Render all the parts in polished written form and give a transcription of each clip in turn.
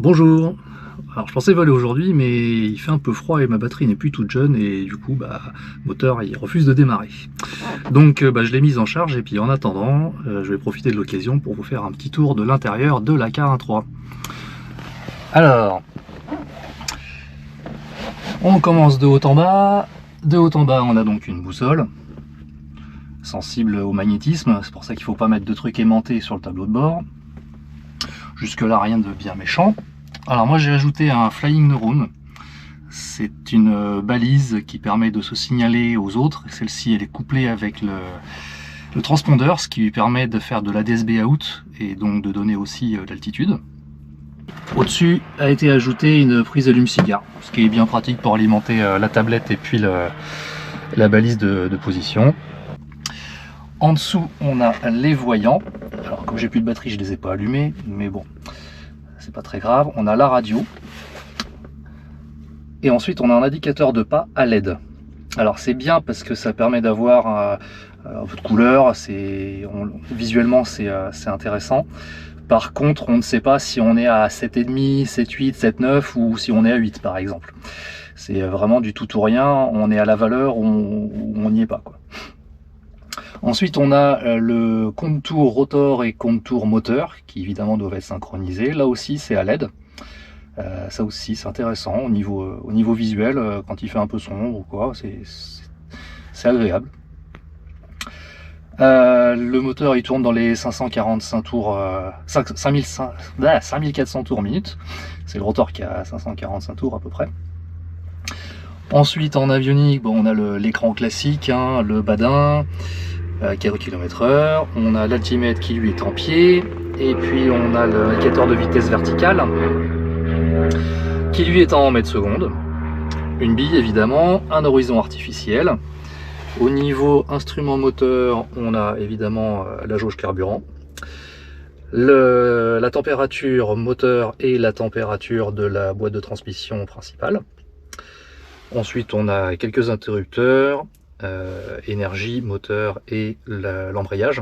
Bonjour. Alors je pensais voler aujourd'hui mais il fait un peu froid et ma batterie n'est plus toute jeune et du coup le moteur il refuse de démarrer. Donc je l'ai mise en charge et puis en attendant je vais profiter de l'occasion pour vous faire un petit tour de l'intérieur de la K1.3. Alors on commence de haut en bas. De haut en bas on a donc une boussole sensible au magnétisme, c'est pour ça qu'il ne faut pas mettre de trucs aimantés sur le tableau de bord. Jusque là rien de bien méchant. Alors moi j'ai ajouté un Flying Neuron, c'est une balise qui permet de se signaler aux autres, celle-ci elle est couplée avec le transpondeur, ce qui lui permet de faire de l'ADS-B out et donc de donner aussi l'altitude. Au-dessus a été ajoutée une prise allume-cigare, ce qui est bien pratique pour alimenter la tablette et puis la balise de position. En dessous on a les voyants, alors comme j'ai plus de batterie je les ai pas allumés, mais bon c'est pas très grave. On a la radio et ensuite on a un indicateur de pas à LED. Alors c'est bien parce que ça permet d'avoir un peu de couleur, visuellement c'est intéressant. Par contre on ne sait pas si on est à 7,5, 7,8, 7,9 ou si on est à 8 par exemple. C'est vraiment du tout ou rien, on est à la valeur ou on n'y est pas quoi. Ensuite on a le contour rotor et contour moteur qui évidemment doivent être synchronisés. Là aussi c'est à LED. Ça aussi c'est intéressant au niveau visuel, quand il fait un peu sombre ou quoi, c'est agréable. Le moteur il tourne dans les 545 tours, 5400 tours minute. C'est le rotor qui a 545 tours à peu près. Ensuite en avionique, on a l'écran classique, hein, le badin, 4 km/h, on a l'altimètre qui lui est en pied, et puis on a l'indicateur de vitesse verticale qui lui est en mètres secondes, une bille évidemment, un horizon artificiel. Au niveau instrument moteur, on a évidemment la jauge carburant, la température moteur et la température de la boîte de transmission principale. Ensuite on a quelques interrupteurs, énergie, moteur et l'embrayage.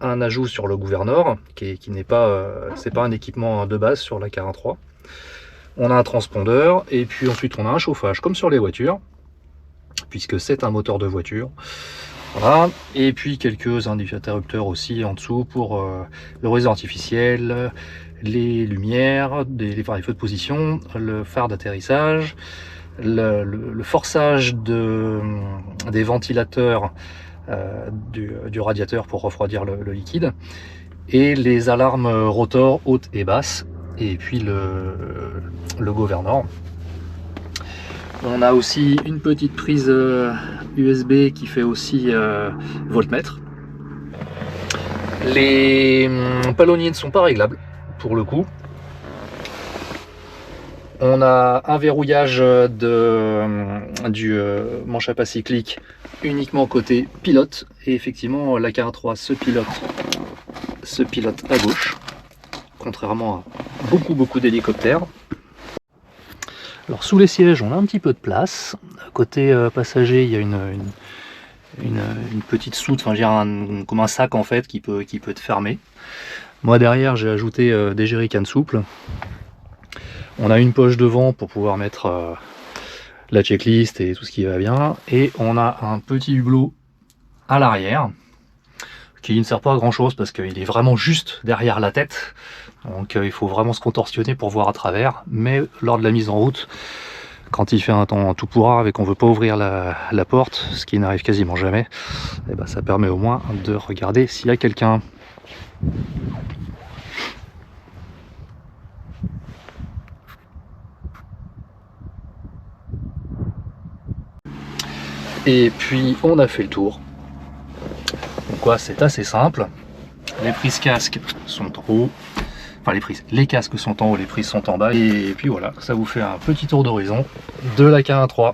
Un ajout sur le gouverneur qui n'est pas, c'est pas un équipement de base sur la K1.3. On a un transpondeur et puis ensuite on a un chauffage comme sur les voitures puisque c'est un moteur de voiture. Voilà. Et puis quelques interrupteurs aussi en dessous pour le réseau artificiel, les lumières, les feux de position, le phare d'atterrissage, le forçage des ventilateurs du radiateur pour refroidir le liquide, et les alarmes rotor haute et basse, et puis le gouverneur. On a aussi une petite prise USB qui fait aussi voltmètre. Les palonniers ne sont pas réglables pour le coup. On a un verrouillage du manche à pas cyclique uniquement côté pilote, et effectivement la K1.3 se pilote à gauche, contrairement à beaucoup d'hélicoptères. Alors sous les sièges on a un petit peu de place. Côté passager il y a une petite soute, enfin comme un sac en fait qui peut être fermé. Moi derrière j'ai ajouté des jerrycans souples. On a une poche devant pour pouvoir mettre la checklist et tout ce qui va bien. Et on a un petit hublot à l'arrière qui ne sert pas à grand chose parce qu'il est vraiment juste derrière la tête. Donc il faut vraiment se contorsionner pour voir à travers. Mais lors de la mise en route, quand il fait un temps tout pourrave et qu'on veut pas ouvrir la porte, ce qui n'arrive quasiment jamais, et ben ça permet au moins de regarder s'il y a quelqu'un. Et puis on a fait le tour. Donc quoi, c'est assez simple. Les prises casque sont en haut. Enfin les casques sont en haut, les prises sont en bas. Et puis voilà, ça vous fait un petit tour d'horizon de la K1.3.